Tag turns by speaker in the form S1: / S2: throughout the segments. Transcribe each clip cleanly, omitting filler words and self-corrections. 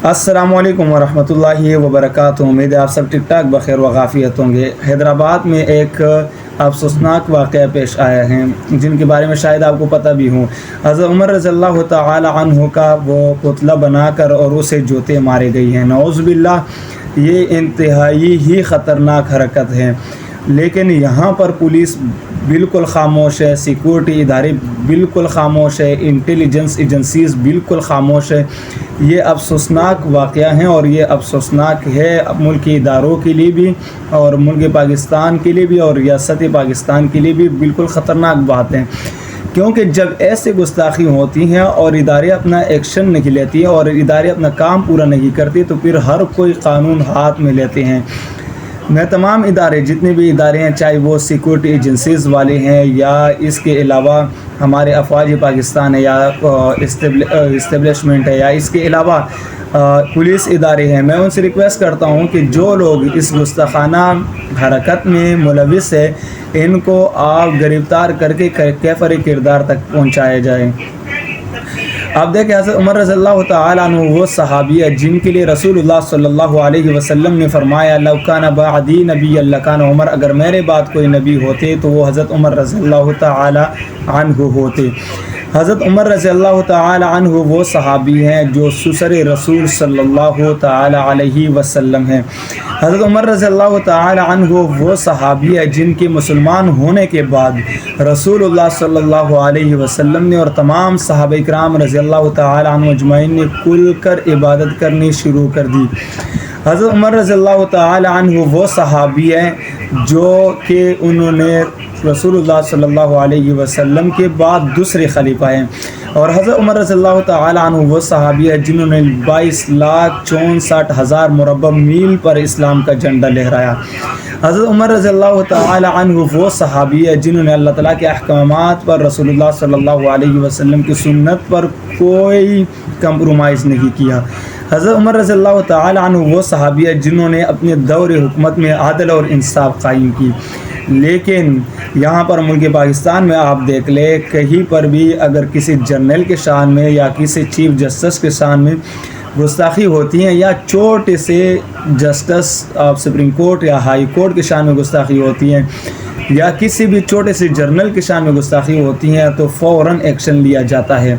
S1: السلام علیکم ورحمۃ اللہ وبرکاتہ۔ امید ہے آپ سب ٹھیک ٹھاک بخیر و عافیت ہوں گے۔ حیدرآباد میں ایک افسوسناک واقعہ پیش آیا ہے جن کے بارے میں شاید آپ کو پتہ بھی ہوں۔ حضرت عمر رضی اللہ تعالی عنہ کا وہ پتلا بنا کر اور اسے جوتے مارے گئی ہیں۔ نعوذ باللہ، یہ انتہائی ہی خطرناک حرکت ہے، لیکن یہاں پر پولیس بالکل خاموش ہے، سیکورٹی ادارے بالکل خاموش ہے، انٹیلیجنس ایجنسیز بالکل خاموش ہے۔ یہ افسوسناک واقعہ ہیں اور یہ افسوسناک ہے ملکی اداروں کے لیے بھی اور ملک پاکستان کے لیے بھی اور ریاست پاکستان کے لیے بھی بالکل خطرناک بات ہے، کیونکہ جب ایسے گستاخی ہوتی ہیں اور ادارے اپنا ایکشن نہیں لیتی ہیں اور ادارے اپنا کام پورا نہیں کرتی تو پھر ہر کوئی قانون ہاتھ میں لیتے ہیں۔ میں تمام ادارے، جتنے بھی ادارے ہیں، چاہے وہ سیکورٹی ایجنسیز والے ہیں یا اس کے علاوہ ہمارے افواج پاکستان ہے یا اسٹیبلشمنٹ ہے یا اس کے علاوہ پولیس ادارے ہیں، میں ان سے ریکویسٹ کرتا ہوں کہ جو لوگ اس گستاخانہ حرکت میں ملوث ہے ان کو آپ گرفتار کر کے کیفر کردار تک پہنچایا جائے۔ آپ دیکھیں، حضرت عمر رضی اللہ تعالیٰ عنہ وہ صحابی ہے جن کے لیے رسول اللہ صلی اللہ علیہ وسلم نے فرمایا لو کان بعدی نبی لکان عمر، اگر میرے بعد کوئی نبی ہوتے تو وہ حضرت عمر رضی اللہ تعالیٰ عنہ ہوتے۔ حضرت عمر رضی اللہ تعالی عنہ وہ صحابی ہیں جو سسر رسول صلی اللہ تعالی علیہ وسلم ہیں۔ حضرت عمر رضی اللہ تعالی عنہ وہ صحابی ہیں جن کے مسلمان ہونے کے بعد رسول اللہ صلی اللہ علیہ وسلم نے اور تمام صحابہ کرام رضی اللہ تعالی عنہ اجمعین نے کھل کر عبادت کرنی شروع کر دی۔ حضرت عمر رضی اللہ تعالی عنہ وہ صحابی ہیں جو کہ انہوں نے رسول اللہ صلی اللہ علیہ وسلم کے بعد دوسرے خلیفہ ہیں، اور حضرت عمر رضی اللہ تعالی عنہ وہ صحابی ہیں جنہوں نے 22,64,000 مربع میل پر اسلام کا جھنڈا لہرایا۔ حضرت عمر رضی اللہ تعالی عنہ وہ صحابی ہیں جنہوں نے اللہ تعالیٰ کے احکامات پر، رسول اللہ صلی اللہ علیہ وسلم کی سنت پر کوئی کمپرومائز نہیں کیا۔ حضرت عمر رضی اللہ تعالی عنہ وہ صحابی ہیں جنہوں نے اپنے دور حکومت میں عدل اور انصاف قائم کی، لیکن یہاں پر ملک پاکستان میں آپ دیکھ لیں کہیں پر بھی اگر کسی جنرل کے شان میں یا کسی چیف جسٹس کے شان میں گستاخی ہوتی ہیں یا چھوٹے سے جسٹس آف سپریم کورٹ یا ہائی کورٹ کے شان میں گستاخی ہوتی ہیں یا کسی بھی چھوٹے سے جرنل کے شان میں گستاخی ہوتی ہیں تو فوراً ایکشن لیا جاتا ہے،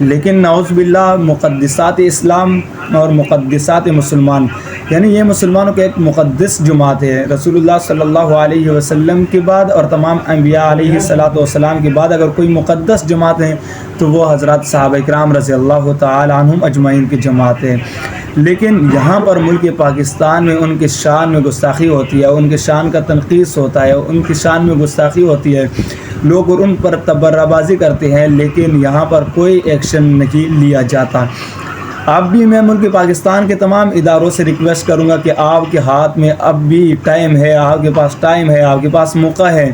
S1: لیکن نعوذ باللہ مقدسات اسلام اور مقدسات مسلمان، یعنی یہ مسلمانوں کا ایک مقدس جماعت ہے، رسول اللہ صلی اللہ علیہ وسلم کے بعد اور تمام انبیاء علیہ الصلوۃ والسلام کے بعد اگر کوئی مقدس جماعت ہے تو وہ حضرات صحابہ کرام رضی اللہ تعالی عنہم اجمعین کی جماعت ہے۔ لیکن یہاں پر ملک پاکستان میں ان کے شان میں گستاخی ہوتی ہے، ان کے شان کا تنقیص ہوتا ہے، ان کی شان میں گستاخی ہوتی ہے، لوگ ان پر تبرہ بازی کرتے ہیں، لیکن یہاں پر کوئی ایکشن نہیں لیا جاتا۔ اب بھی میں ملک پاکستان کے تمام اداروں سے ریکویسٹ کروں گا کہ آپ کے ہاتھ میں اب بھی ٹائم ہے، آپ کے پاس ٹائم ہے، آپ کے پاس موقع ہے،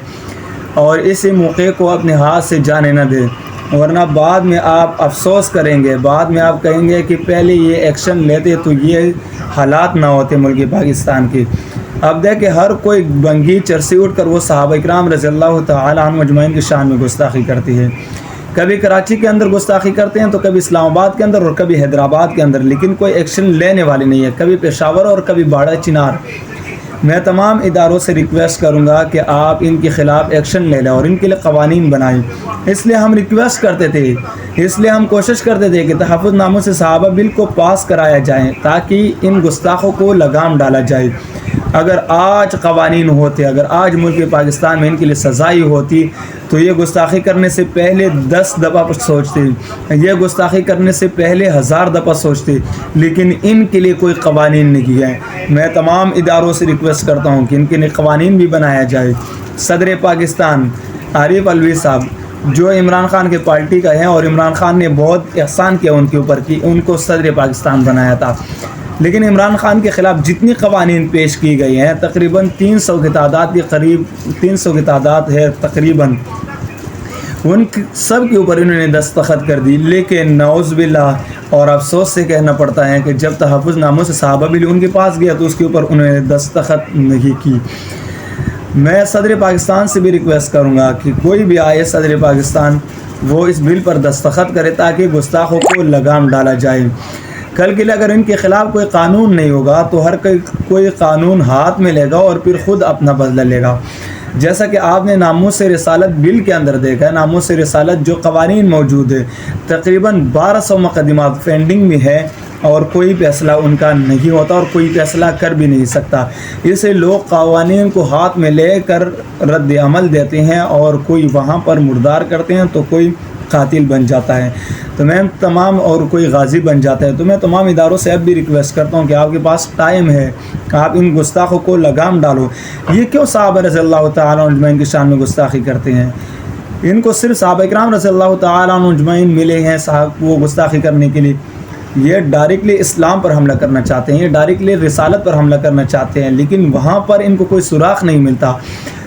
S1: اور اس موقع کو اپنے ہاتھ سے جانے نہ دیں، ورنہ بعد میں آپ افسوس کریں گے، بعد میں آپ کہیں گے کہ پہلے یہ ایکشن لیتے تو یہ حالات نہ ہوتے ملک پاکستان کے۔ اب دیکھیں ہر کوئی بنگی چرسی اٹھ کر وہ صحابہ کرام رضی اللہ تعالی عنہ اجمعین کی شان میں گستاخی کرتی ہے، کبھی کراچی کے اندر گستاخی کرتے ہیں تو کبھی اسلام آباد کے اندر اور کبھی حیدرآباد کے اندر، لیکن کوئی ایکشن لینے والے نہیں ہے، کبھی پشاور اور کبھی باڑہ چنار۔ میں تمام اداروں سے ریکویسٹ کروں گا کہ آپ ان کے خلاف ایکشن لے لیں اور ان کے لیے قوانین بنائیں۔ اس لیے ہم ریکویسٹ کرتے تھے، اس لیے ہم کوشش کرتے تھے کہ تحفظ ناموں سے صحابہ بل کو پاس کرایا جائے تاکہ ان گستاخوں کو لگام ڈالا جائے۔ اگر آج قوانین ہوتے، اگر آج ملک پاکستان میں ان کے لیے سزائی ہوتی تو یہ گستاخی کرنے سے پہلے 10 دفعہ سوچتے، یہ گستاخی کرنے سے پہلے 1000 دفعہ سوچتے، لیکن ان کے لیے کوئی قوانین نہیں ہے۔ میں تمام اداروں سے ریکویسٹ کرتا ہوں کہ ان کے لیے قوانین بھی بنایا جائے۔ صدر پاکستان عارف الوی صاحب جو عمران خان کے پارٹی کا ہیں اور عمران خان نے بہت احسان کیا ان کے اوپر کہ ان کو صدر پاکستان بنایا تھا، لیکن عمران خان کے خلاف جتنی قوانین پیش کی گئی ہیں تقریباً 300 کی تعداد کے قریب 300 کی تعداد ہے تقریباً، ان سب کے اوپر انہوں نے دستخط کر دی، لیکن نعوذ باللہ اور افسوس سے کہنا پڑتا ہے کہ جب تحفظ ناموں سے صحابہ بل ان کے پاس گیا تو اس کے اوپر انہوں نے دستخط نہیں کی۔ میں صدر پاکستان سے بھی ریکویسٹ کروں گا کہ کوئی بھی آئے صدر پاکستان وہ اس بل پر دستخط کرے تاکہ گستاخوں کو لگام ڈالا جائے۔ کل کے لیے اگر ان کے خلاف کوئی قانون نہیں ہوگا تو ہر کوئی قانون ہاتھ میں لے گا اور پھر خود اپنا بدلہ لے گا. جیسا کہ آپ نے ناموس رسالت بل کے اندر دیکھا ہے، ناموس رسالت جو قوانین موجود ہے تقریباً 1200 مقدمات پینڈنگ میں ہے اور کوئی فیصلہ ان کا نہیں ہوتا اور کوئی فیصلہ کر بھی نہیں سکتا. اسے لوگ قوانین کو ہاتھ میں لے کر رد عمل دیتے ہیں اور کوئی وہاں پر مردار کرتے ہیں تو کوئی قاتل بن جاتا ہے تو میں تمام اور کوئی غازی بن جاتا ہے. تو میں تمام اداروں سے اب بھی ریکویسٹ کرتا ہوں کہ آپ کے پاس ٹائم ہے، آپ ان گستاخوں کو لگام ڈالو. یہ کیوں صحابہ رضی اللہ تعالیٰ عنہ اجمعین کی شان میں گستاخی کرتے ہیں؟ ان کو صرف صحابہ کرام رضی اللہ تعالیٰ عنہ اجمعین ملے ہیں وہ گستاخی کرنے کے لیے. یہ ڈائریکٹلی اسلام پر حملہ کرنا چاہتے ہیں، یہ ڈائریکٹلی رسالت پر حملہ کرنا چاہتے ہیں، لیکن وہاں پر ان کو کوئی سراغ نہیں ملتا.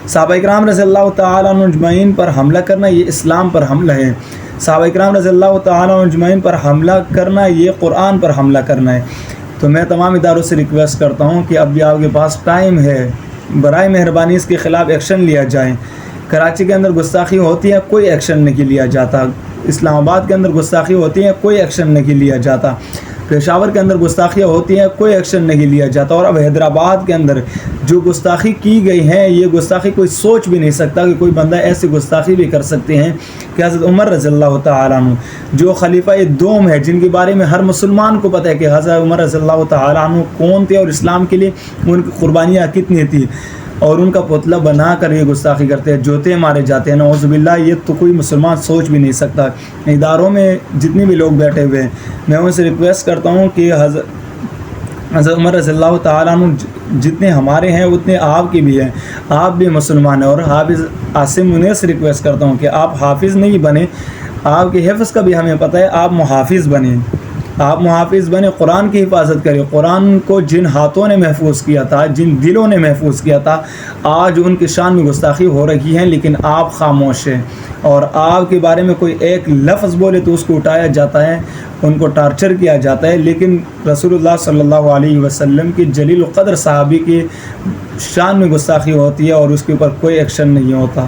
S1: صحابہ کرام رضی اللہ تعالیٰ عنہ اجمعین پر حملہ کرنا یہ اسلام پر حملہ ہے. صحابہ کرام رضی اللہ تعالیٰ عنہ اجمعین پر حملہ کرنا یہ قرآن پر حملہ کرنا ہے. تو میں تمام اداروں سے ریکویسٹ کرتا ہوں کہ اب بھی آپ کے پاس ٹائم ہے، برائے مہربانی اس کے خلاف ایکشن لیا جائے. کراچی کے اندر گستاخی ہوتی ہے، کوئی ایکشن نہیں لیا جاتا. اسلام آباد کے اندر گستاخی ہوتی ہے، کوئی ایکشن نہیں لیا جاتا. پشاور کے اندر گستاخیاں ہوتی ہیں، کوئی ایکشن نہیں لیا جاتا. اور اب حیدرآباد کے اندر جو گستاخی کی گئی ہے، یہ گستاخی کوئی سوچ بھی نہیں سکتا کہ کوئی بندہ ایسی گستاخی بھی کر سکتے ہیں کہ حضرت عمر رضی اللہ تعالیٰ عنہ جو خلیفہ دوم ہے، جن کے بارے میں ہر مسلمان کو پتہ ہے کہ حضرت عمر رضی اللہ تعالیٰ عنہ کون تھے اور اسلام کے لیے ان کی قربانیاں کتنی تھی، اور ان کا پتلا بنا کر یہ گستاخی کرتے ہیں، جوتے مارے جاتے ہیں. نعوذ باللہ، یہ تو کوئی مسلمان سوچ بھی نہیں سکتا. اداروں میں جتنے بھی لوگ بیٹھے ہوئے ہیں میں ان سے ریکویسٹ کرتا ہوں کہ حضرت عمر رضی اللہ تعالیٰ عنہ جتنے ہمارے ہیں اتنے آپ کے بھی ہیں، آپ بھی مسلمان ہیں. اور حافظ عاصم منیر سے ریکویسٹ کرتا ہوں کہ آپ حافظ نہیں بنیں، آپ کے حفظ کا بھی ہمیں پتہ ہے، آپ محافظ بنیں. آپ محافظ بنے، قرآن کی حفاظت کریں. قرآن کو جن ہاتھوں نے محفوظ کیا تھا، جن دلوں نے محفوظ کیا تھا، آج ان کی شان میں گستاخی ہو رہی ہے، لیکن آپ خاموش ہیں. اور آپ کے بارے میں کوئی ایک لفظ بولے تو اس کو اٹھایا جاتا ہے، ان کو ٹارچر کیا جاتا ہے. لیکن رسول اللہ صلی اللہ علیہ وسلم کی جلیل القدر صحابی کی شان میں گستاخی ہوتی ہے اور اس کے اوپر کوئی ایکشن نہیں ہوتا.